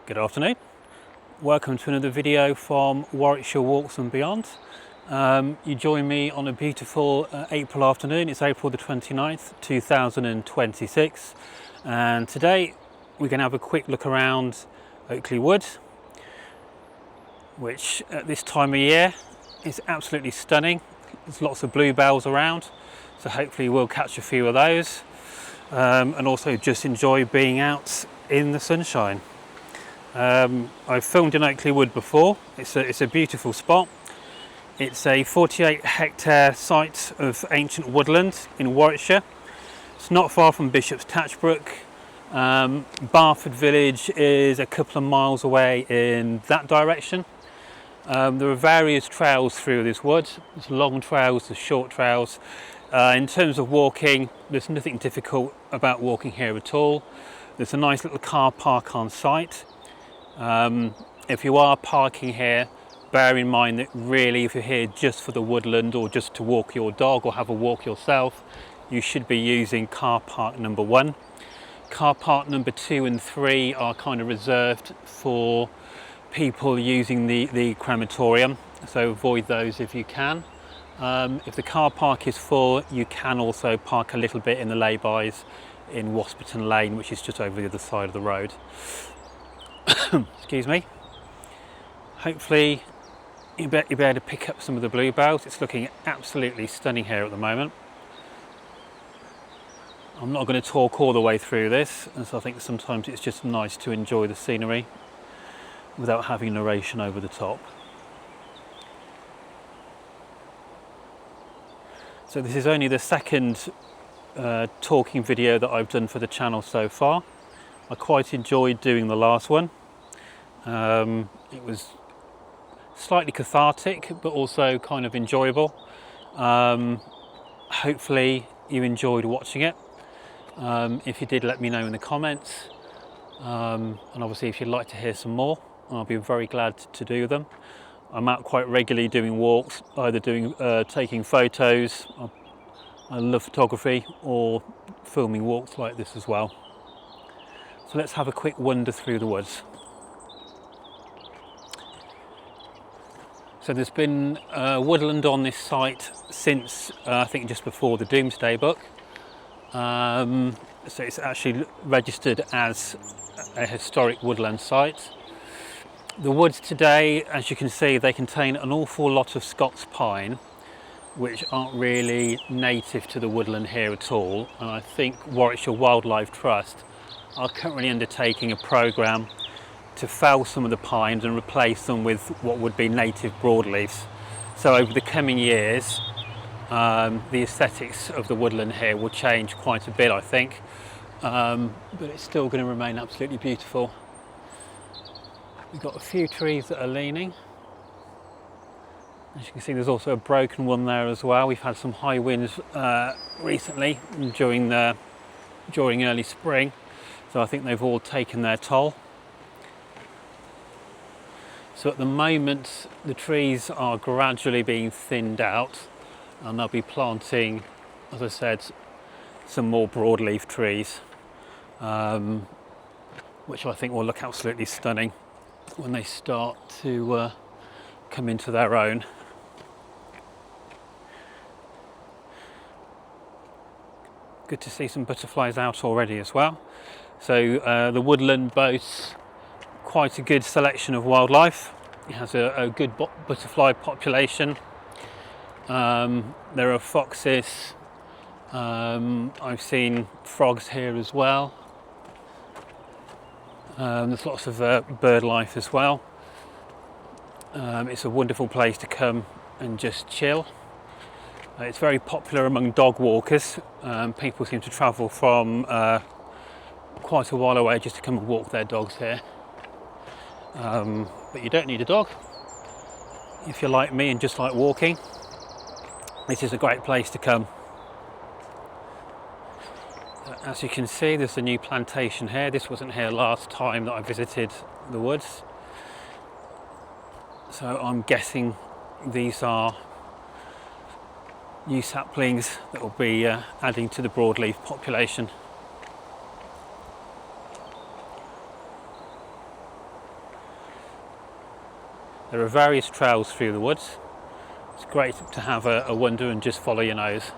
Good afternoon. Welcome to another video from Warwickshire Walks and beyond. You join me on a beautiful April afternoon. It's April the 29th, 2026. And today we're going to have a quick look around Oakley Wood, which at this time of year is absolutely stunning. There's lots of bluebells around, so hopefully we'll catch a few of those. And also just enjoy being out in the sunshine. I've filmed in Oakley Wood before. It's a beautiful spot. It's a 48 hectare site of ancient woodland in Warwickshire. It's not far from Bishops Tachbrook. Barford village is a couple of miles away in that direction. There are various trails through this wood. There's long trails, there's short trails. In terms of walking, there's nothing difficult about walking here at all. There's a nice little car park on site. If you are parking here, bear in mind that really if you're here just for the woodland or just to walk your dog or have a walk yourself, you should be using car park number 1. Car park number 2 and 3 are kind of reserved for people using the crematorium, so avoid those if you can. If the car park is full, you can also park a little bit in the lay-bys in Wasperton Lane, which is just over the other side of the road. Excuse me. Hopefully you'll be able to pick up some of the bluebells. It's looking absolutely stunning here at the moment. I'm not going to talk all the way through this, as I think sometimes it's just nice to enjoy the scenery without having narration over the top. So this is only the second talking video that I've done for the channel so far. I quite enjoyed doing the last one. It was slightly cathartic but also kind of enjoyable. Hopefully you enjoyed watching it. If you did, let me know in the comments, and obviously if you'd like to hear some more, I'll be very glad to do them. I'm out quite regularly doing walks, either taking photos. I love photography, or filming walks like this as well. So let's have a quick wander through the woods. So there's been woodland on this site since I think just before the Domesday Book. So it's actually registered as a historic woodland site. The woods today, as you can see, they contain an awful lot of Scots pine, which aren't really native to the woodland here at all. And I think Warwickshire Wildlife Trust are currently undertaking a programme to fell some of the pines and replace them with what would be native broadleafs. So over the coming years, the aesthetics of the woodland here will change quite a bit, I think, but it's still going to remain absolutely beautiful. We've got a few trees that are leaning. As you can see, there's also a broken one there as well. We've had some high winds recently during early spring, so I think they've all taken their toll. So at the moment the trees are gradually being thinned out, and they'll be planting, as I said, some more broadleaf trees, which I think will look absolutely stunning when they start to come into their own. Good to see some butterflies out already as well. So the woodland boasts quite a good selection of wildlife. It has a good butterfly population. There are foxes. I've seen frogs here as well. There's lots of bird life as well. It's a wonderful place to come and just chill. It's very popular among dog walkers. People seem to travel from quite a while away just to come and walk their dogs here. But you don't need a dog. If you're like me and just like walking, this is a great place to come. As you can see, there's a new plantation here. This wasn't here last time that I visited the woods. So I'm guessing these are new saplings that will be adding to the broadleaf population. There are various trails through the woods. It's great to have a wander and just follow your nose.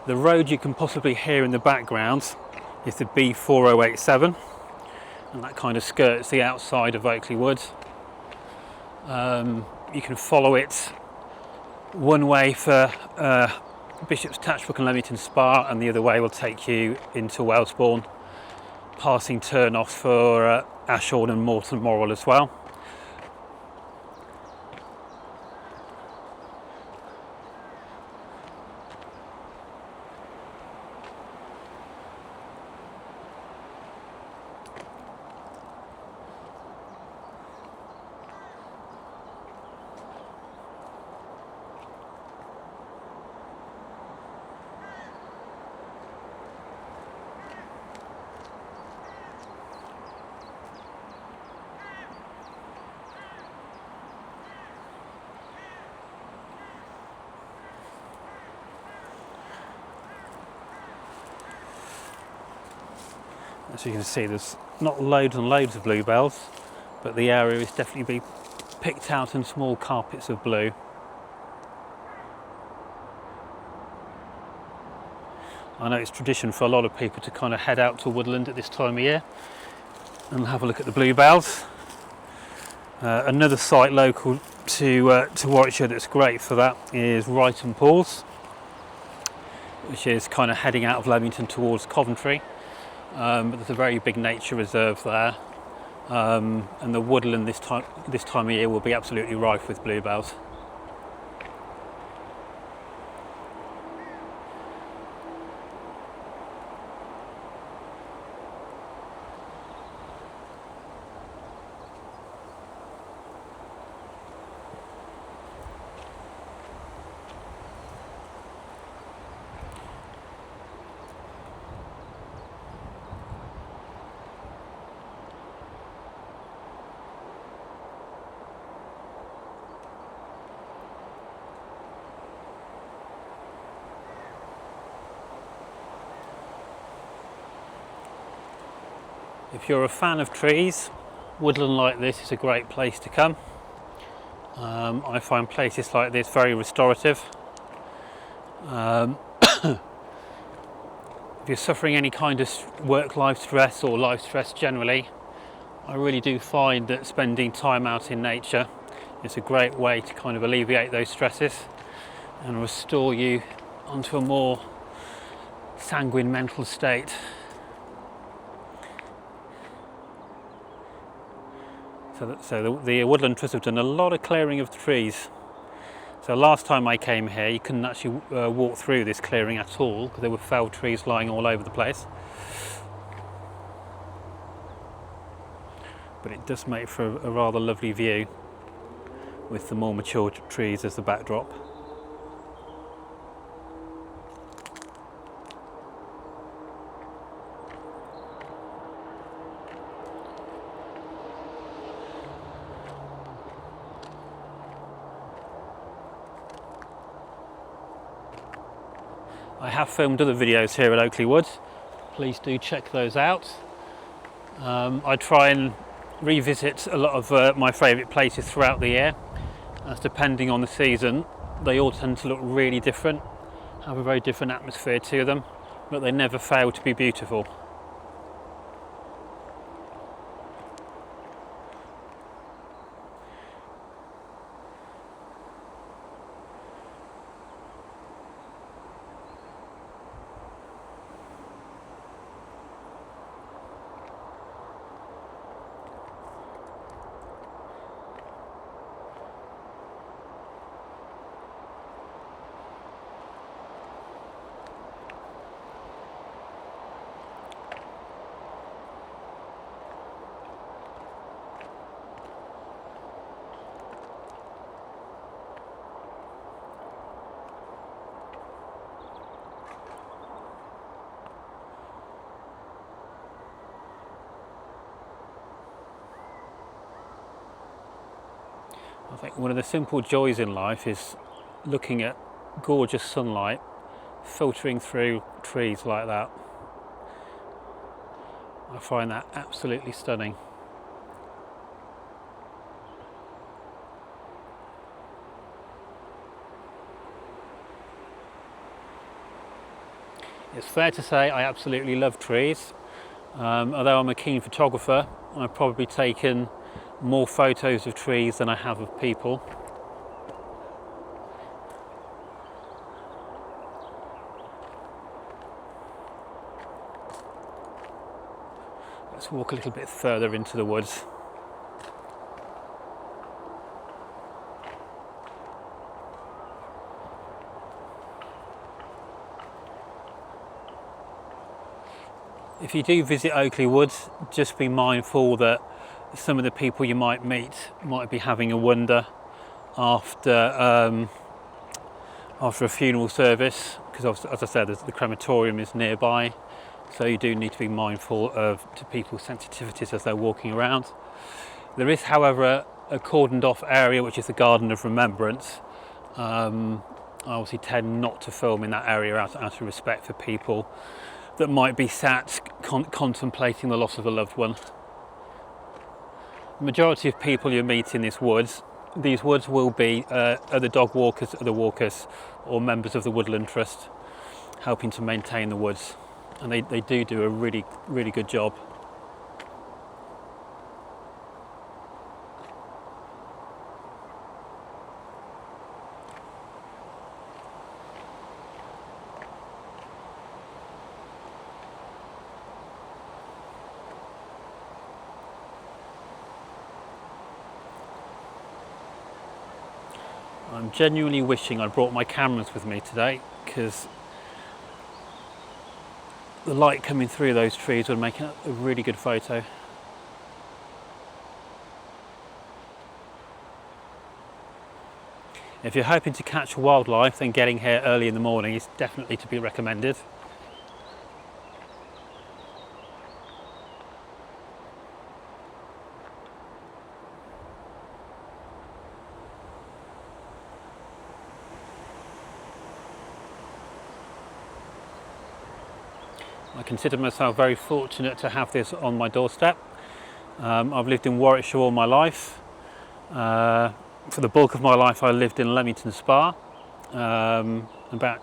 The road you can possibly hear in the background is the B4087, and that kind of skirts the outside of Oakley Wood. You can follow it one way for Bishops Tachbrook and Leamington Spa, and the other way will take you into Wellesbourne, passing turn-offs for Ashbourne and Morton Moral as well. As you can see, there's not loads and loads of bluebells, but the area is definitely being picked out in small carpets of blue. I know it's tradition for a lot of people to kind of head out to woodland at this time of year and have a look at the bluebells. Another site local to Warwickshire that's great for that is Ryton Pools, which is kind of heading out of Leamington towards Coventry. But there's a very big nature reserve there, and the woodland this time of year will be absolutely rife with bluebells. If you're a fan of trees, woodland like this is a great place to come. I find places like this very restorative. If you're suffering any kind of work-life stress or life stress generally, I really do find that spending time out in nature is a great way to kind of alleviate those stresses and restore you onto a more sanguine mental state. So the Woodland Trust have done a lot of clearing of the trees. So last time I came here, you couldn't actually walk through this clearing at all because there were felled trees lying all over the place. But it does make for a rather lovely view with the more mature trees as the backdrop. I have filmed other videos here at Oakley Wood, please do check those out. I try and revisit a lot of my favourite places throughout the year, as depending on the season they all tend to look really different, have a very different atmosphere to them, but they never fail to be beautiful. I think one of the simple joys in life is looking at gorgeous sunlight filtering through trees like that. I find that absolutely stunning. It's fair to say I absolutely love trees. Although I'm a keen photographer, I've probably taken more photos of trees than I have of people. Let's walk a little bit further into the woods. If you do visit Oakley Wood, just be mindful that some of the people you might meet might be having a wonder after a funeral service, because as I said, the crematorium is nearby, so you do need to be mindful to people's sensitivities as they're walking around. There is, however, a cordoned off area which is the Garden of Remembrance. I obviously tend not to film in that area out of respect for people that might be sat contemplating the loss of a loved one. The majority of people you meet in these woods will be other dog walkers, other walkers, or members of the Woodland Trust helping to maintain the woods, and they do a really good job. I'm genuinely wishing I'd brought my cameras with me today, because the light coming through those trees would make a really good photo. If you're hoping to catch wildlife, then getting here early in the morning is definitely to be recommended. I consider myself very fortunate to have this on my doorstep. I've lived in Warwickshire all my life. For the bulk of my life I lived in Leamington Spa. About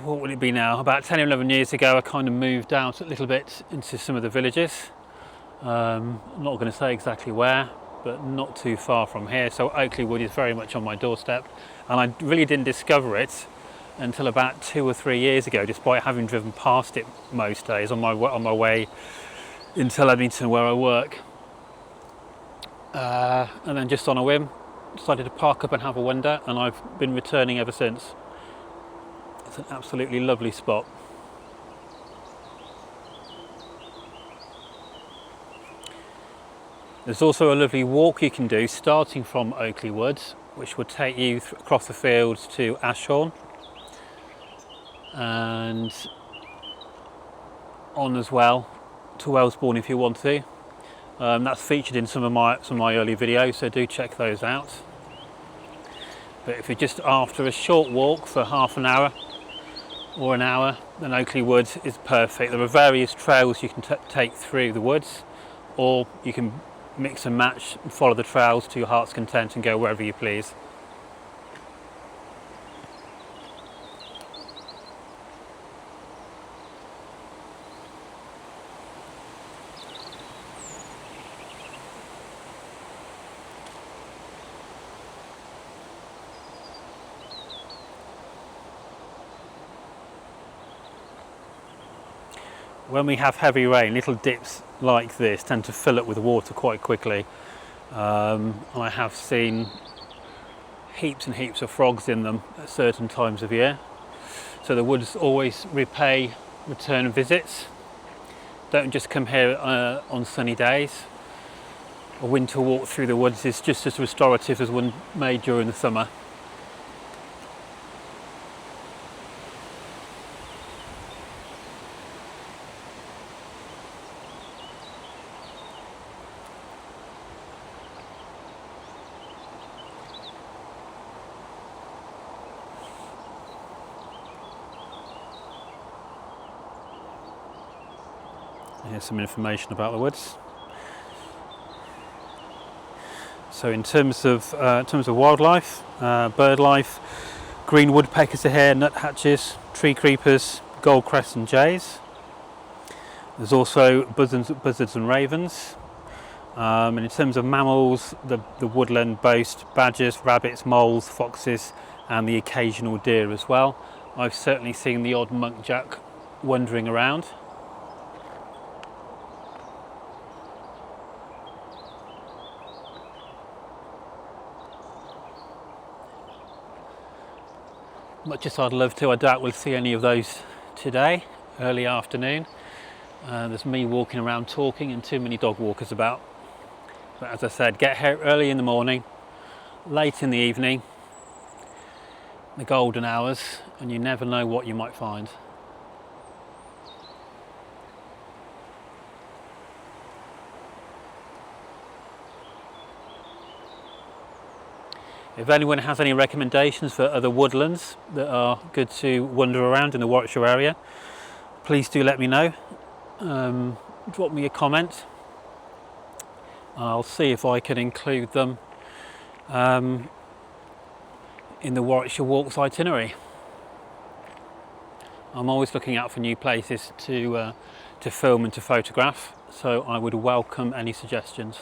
what would it be now? About 10 or 11 years ago I kind of moved out a little bit into some of the villages. I'm not going to say exactly where, but not too far from here. So Oakley Wood is very much on my doorstep, and I really didn't discover it until about 2 or 3 years ago, despite having driven past it most days on my way into Leamington where I work. And then just on a whim decided to park up and have a wander, and I've been returning ever since. It's an absolutely lovely spot. There's also a lovely walk you can do starting from Oakley Wood, which will take you across the fields to Ashbourne and on as well to Wellesbourne if you want to. That's featured in some of my early videos, so do check those out. But if you're just after a short walk for half an hour or an hour, then Oakley Wood is perfect. There are various trails you can take through the woods, or you can mix and match and follow the trails to your heart's content and go wherever you please. When we have heavy rain, little dips like this tend to fill up with water quite quickly. I have seen heaps and heaps of frogs in them at certain times of year. So the woods always repay return visits. Don't just come here on sunny days. A winter walk through the woods is just as restorative as one made during the summer. Here's some information about the woods. So in terms of wildlife, bird life, green woodpeckers are here, nuthatches, tree creepers, goldcrests and jays. There's also buzzards and ravens. And in terms of mammals, the woodland boasts badgers, rabbits, moles, foxes and the occasional deer as well. I've certainly seen the odd muntjac wandering around. Much as I'd love to, I doubt we'll see any of those today, early afternoon. There's me walking around talking and too many dog walkers about. But as I said, get here early in the morning, late in the evening, the golden hours, and you never know what you might find. If anyone has any recommendations for other woodlands that are good to wander around in the Warwickshire area, please do let me know. Drop me a comment. I'll see if I can include them in the Warwickshire Walks itinerary. I'm always looking out for new places to film and to photograph, so I would welcome any suggestions.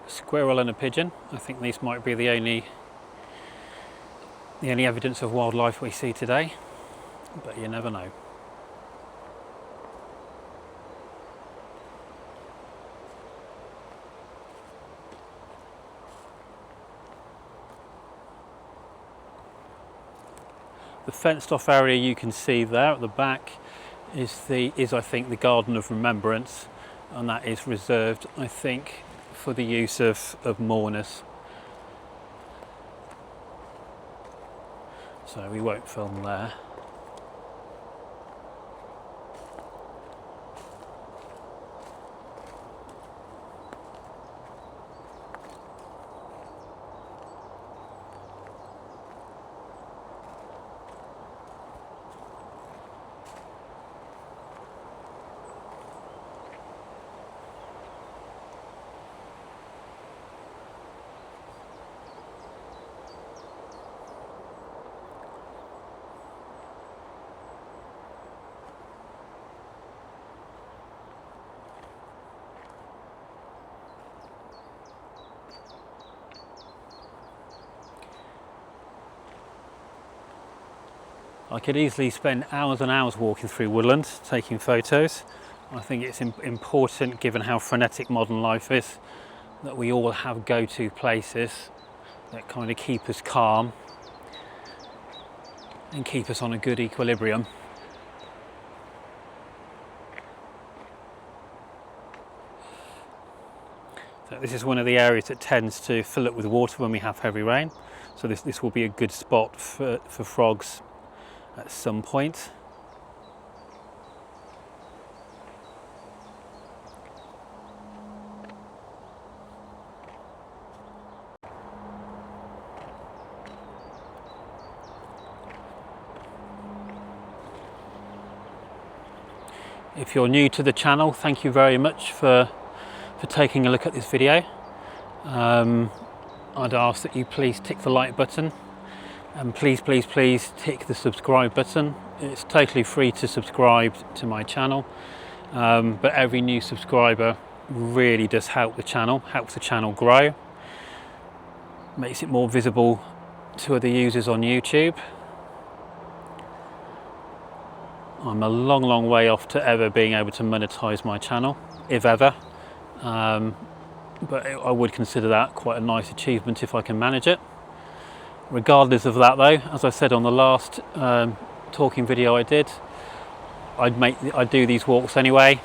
Squirrel and a pigeon. I think these might be the only evidence of wildlife we see today, but you never know. The fenced off area you can see there at the back is I think the Garden of Remembrance, and that is reserved, I think, for the use of mourners. So we won't film there. I could easily spend hours and hours walking through woodland, taking photos. I think it's important, given how frenetic modern life is, that we all have go-to places that kind of keep us calm and keep us on a good equilibrium. So this is one of the areas that tends to fill up with water when we have heavy rain. So this will be a good spot for frogs at some point. If you're new to the channel, thank you very much for taking a look at this video. I'd ask that you please tick the like button, and please tick the subscribe button. It's totally free to subscribe to my channel, but every new subscriber really does help the channel, helps the channel grow, makes it more visible to other users on YouTube. I'm a long way off to ever being able to monetize my channel, if ever, but I would consider that quite a nice achievement if I can manage it. Regardless of that though, as I said on the last talking video I did, I'd do these walks anyway.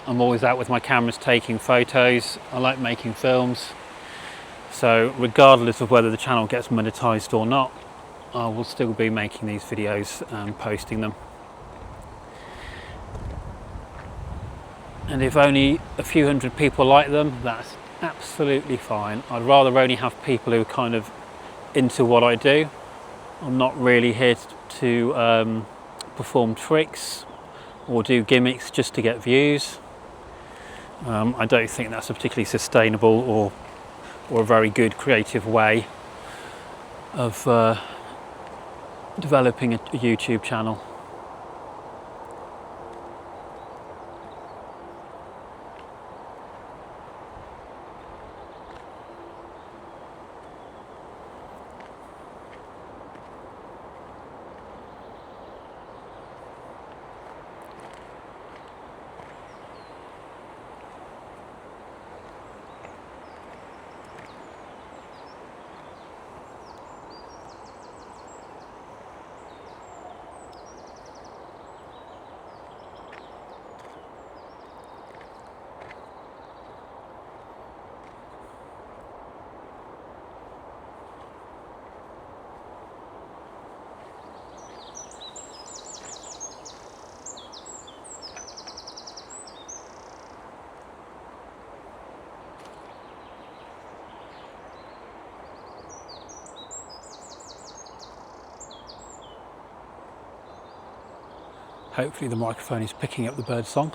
I'm always out with my cameras taking photos. I like making films. So regardless of whether the channel gets monetized or not, I will still be making these videos and posting them. And if only a few hundred people like them, that's absolutely fine. I'd rather only have people who are kind of into what I do. I'm not really here to perform tricks or do gimmicks just to get views. I don't think that's a particularly sustainable or a very good creative way of developing a YouTube channel. Hopefully the microphone is picking up the bird song.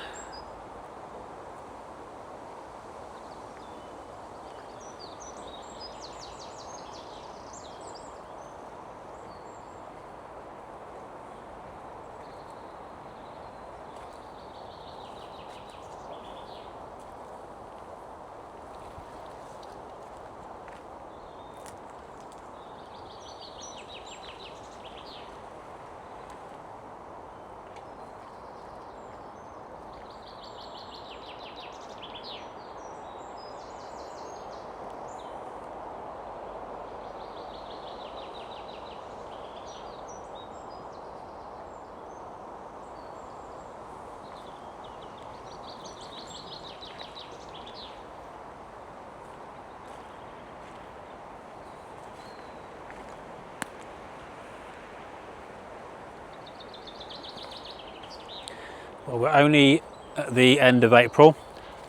Well, we're only at the end of April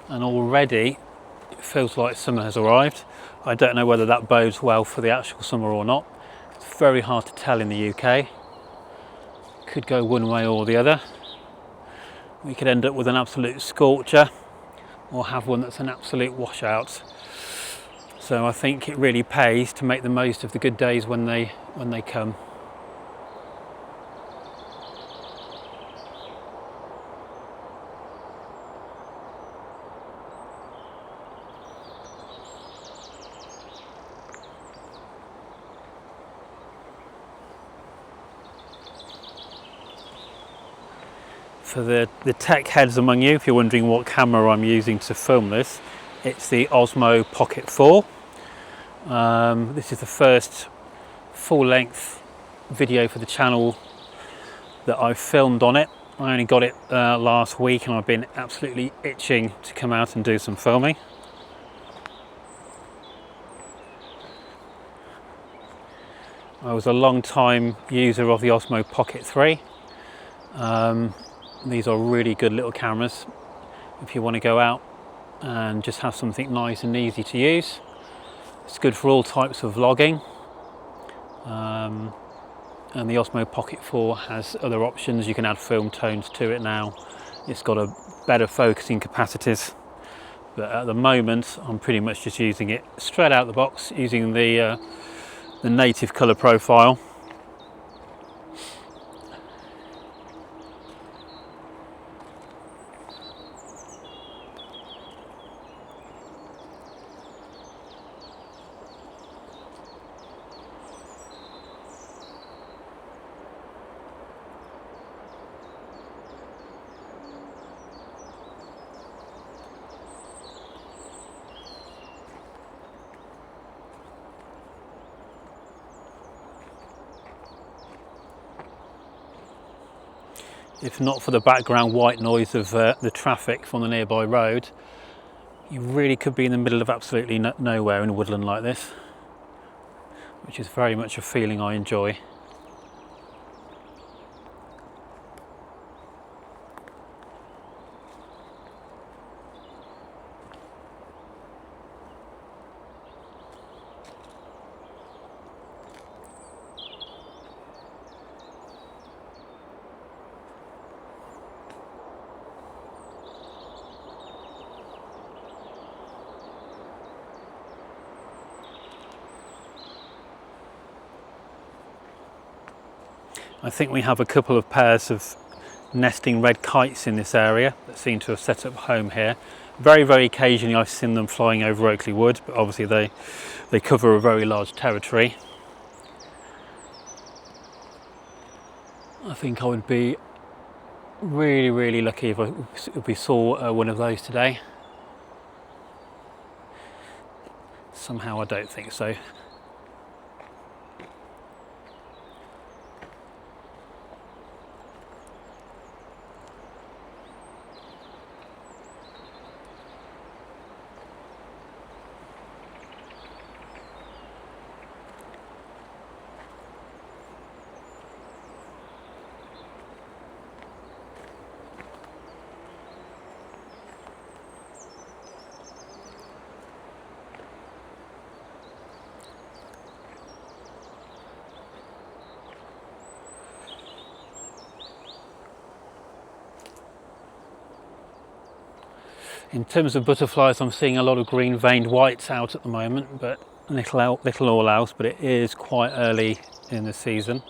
and already it feels like summer has arrived. I don't know whether that bodes well for the actual summer or not. It's very hard to tell in the UK. Could go one way or the other. We could end up with an absolute scorcher or have one that's an absolute washout. So I think it really pays to make the most of the good days when they come. For the tech heads among you, if you're wondering what camera I'm using to film this, it's the Osmo Pocket 4. This is the first full-length video for the channel that I've filmed on it. I only got it last week and I've been absolutely itching to come out and do some filming. I was a long time user of the Osmo Pocket 3. These are really good little cameras if you want to go out and just have something nice and easy to use. It's good for all types of vlogging, and the Osmo Pocket 4 has other options. You can add film tones to it now. It's got a better focusing capacities, but at the moment I'm pretty much just using it straight out of the box, using the native colour profile. If not for the background white noise of the traffic from the nearby road, you really could be in the middle of absolutely nowhere in a woodland like this, which is very much a feeling I enjoy. I think we have a couple of pairs of nesting red kites in this area that seem to have set up home here. Very, very occasionally I've seen them flying over Oakley Wood, but obviously they cover a very large territory. I think I would be really, really lucky if we saw one of those today. Somehow I don't think so. In terms of butterflies, I'm seeing a lot of green veined whites out at the moment, but little all else, but it is quite early in the season.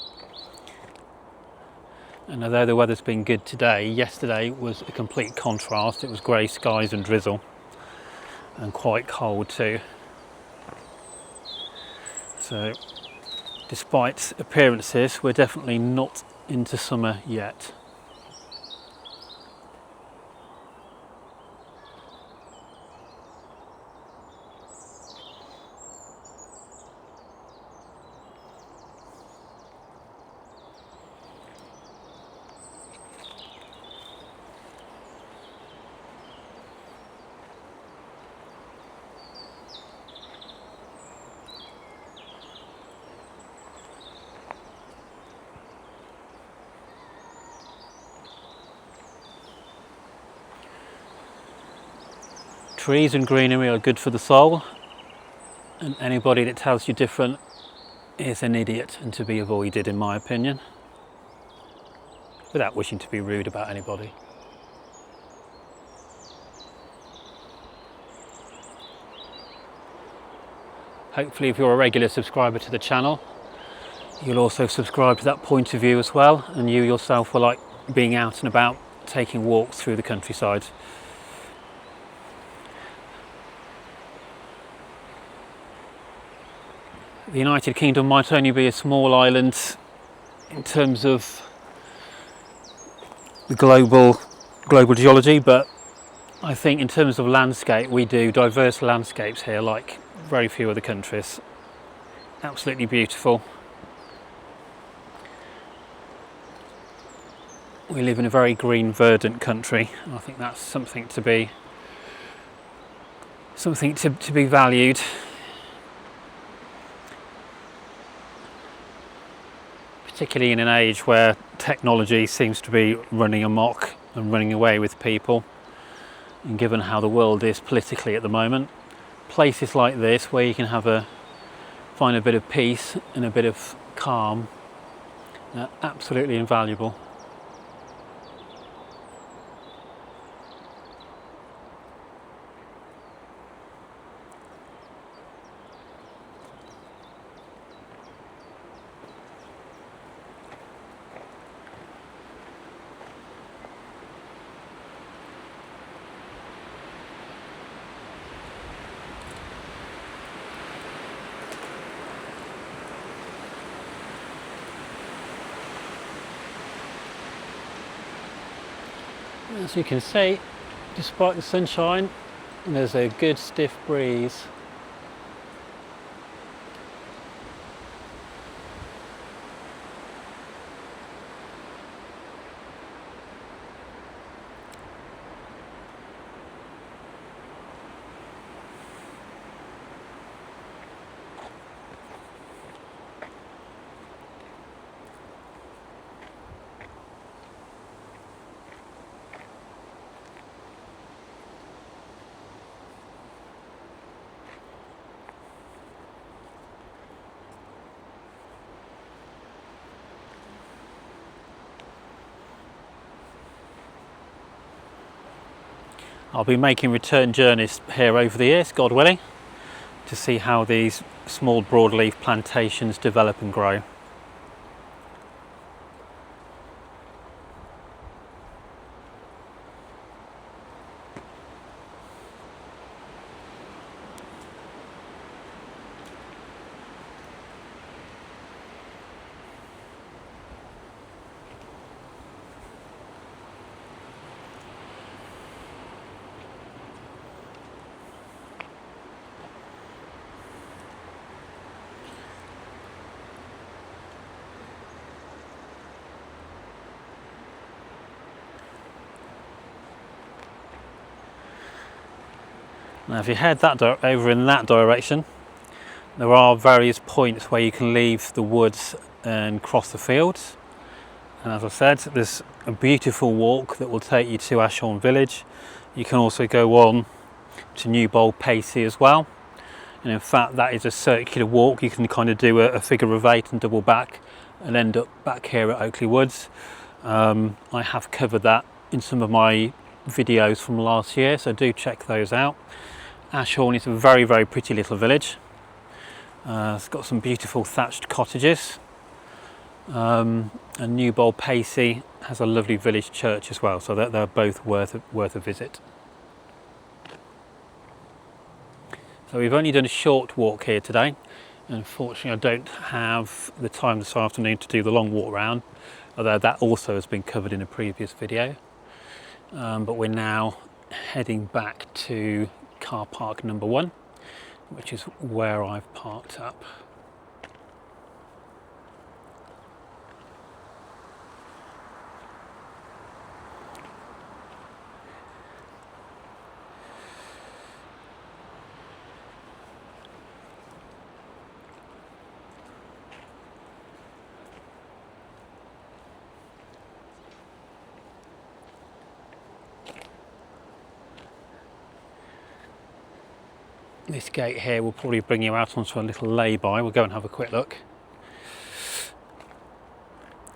And although the weather's been good today, yesterday was a complete contrast. It was grey skies and drizzle, and quite cold too. So despite appearances, we're definitely not into summer yet. Trees and greenery are good for the soul, and anybody that tells you different is an idiot and to be avoided, in my opinion, without wishing to be rude about anybody. Hopefully, if you're a regular subscriber to the channel, you'll also subscribe to that point of view as well, and you yourself will like being out and about, taking walks through the countryside. The United Kingdom might only be a small island in terms of the global geology, but I think in terms of landscape, we do diverse landscapes here like very few other countries. Absolutely beautiful. We live in a very green, verdant country, and I think that's something to be valued. Particularly in an age where technology seems to be running amok and running away with people, and given how the world is politically at the moment, places like this where you can find a bit of peace and a bit of calm are absolutely invaluable. As you can see, despite the sunshine, there's a good stiff breeze. I'll be making return journeys here over the years, God willing, to see how these small broadleaf plantations develop and grow. Now if you head over in that direction, there are various points where you can leave the woods and cross the fields. And as I said, there's a beautiful walk that will take you to Ashbourne Village. You can also go on to Newbold Pacey as well. And in fact, that is a circular walk. You can kind of do a figure of 8 and double back and end up back here at Oakley Woods. I have covered that in some of my videos from last year, so do check those out. Ashbourne is a very, very pretty little village. It's got some beautiful thatched cottages. And Newbold Pacey has a lovely village church as well, so they're both worth a visit. So we've only done a short walk here today. Unfortunately, I don't have the time this afternoon to do the long walk round, although that also has been covered in a previous video. But we're now heading back to car park number 1, which is where I've parked up. This gate here will probably bring you out onto a little lay-by. We'll go and have a quick look.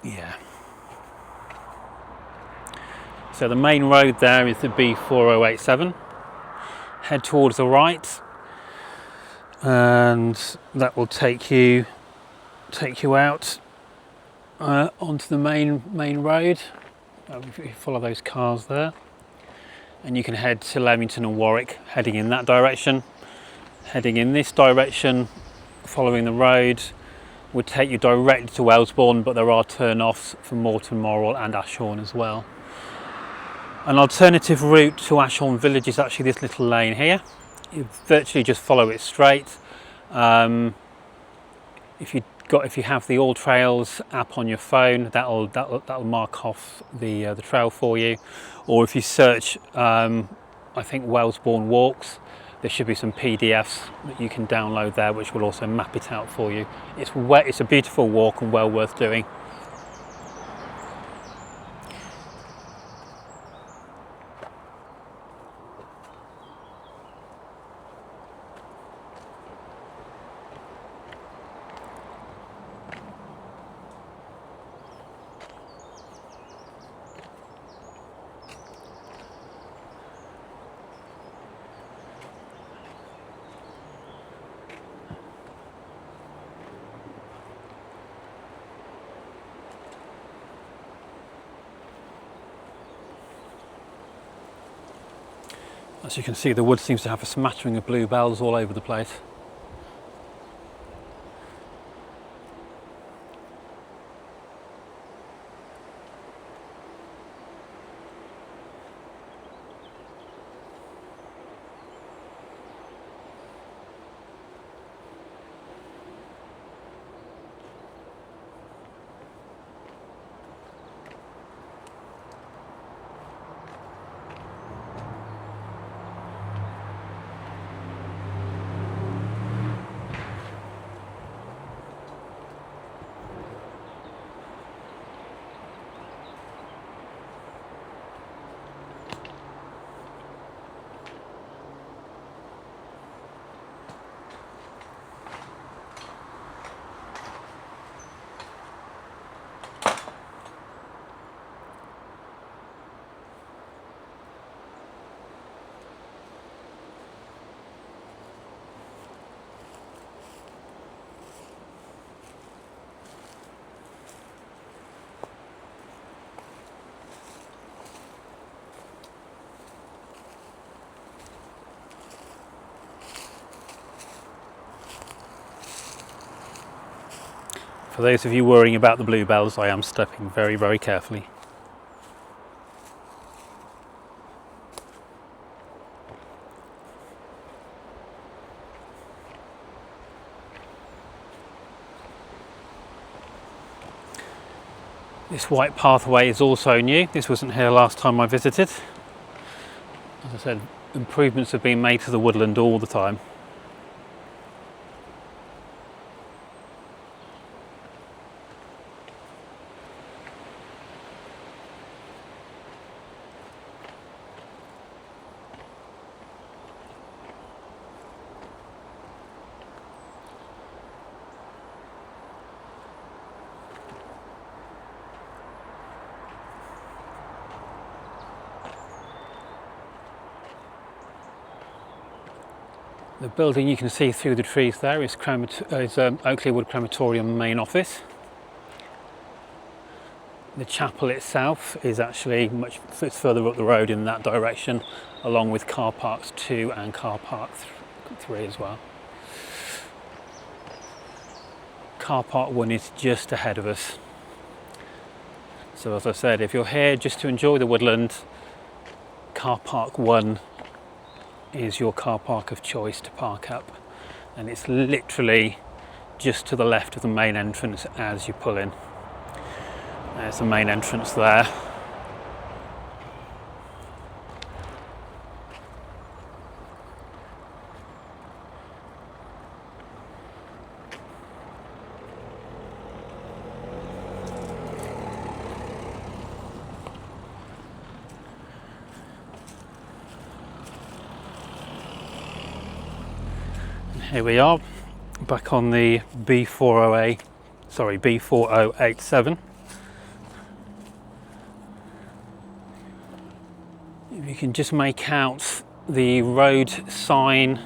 Yeah. So the main road there is the B4087. Head towards the right, and that will take you out onto the main road. If you follow those cars there, and you can head to Leamington and Warwick, heading in that direction. Heading in this direction, following the road, would take you directly to Wellesbourne, but there are turn-offs for Moreton Moral and Ashbourne as well. An alternative route to Ashbourne Village is actually this little lane here. You virtually just follow it straight. If you have the All Trails app on your phone, that'll mark off the trail for you. Or if you search, I think Warwickshire Walks, there should be some PDFs that you can download there, which will also map it out for you. It's a beautiful walk and well worth doing. As you can see, the wood seems to have a smattering of bluebells all over the place. For those of you worrying about the bluebells, I am stepping very, very carefully. This white pathway is also new. This wasn't here last time I visited. As I said, improvements have been made to the woodland all the time. The building you can see through the trees there is Oakley Wood Crematorium main office. The chapel itself is actually much further up the road in that direction, along with car parks 2 and car park 3 as well. Car park 1 is just ahead of us. So as I said, if you're here just to enjoy the woodland, car park 1 is your car park of choice to park up, and it's literally just to the left of the main entrance as you pull in. There's the main entrance there. Here we are, back on the B4087. If you can just make out the road sign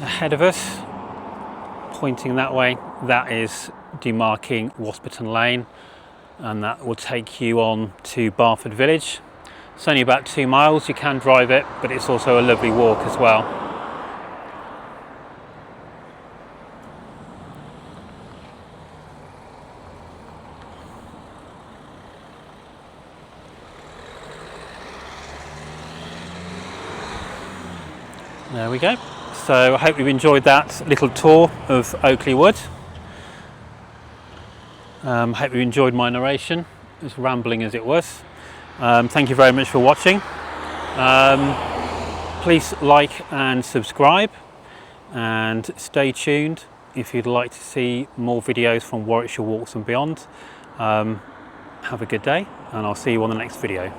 ahead of us, pointing that way, that is demarking Wasperton Lane, and that will take you on to Barford village. It's only about 2 miles, you can drive it, but it's also a lovely walk as well. There we go. So I hope you've enjoyed that little tour of Oakley Wood. Hope you enjoyed my narration, as rambling as it was. Thank you very much for watching. Please like and subscribe, and stay tuned if you'd like to see more videos from Warwickshire Walks and beyond. Have a good day, and I'll see you on the next video.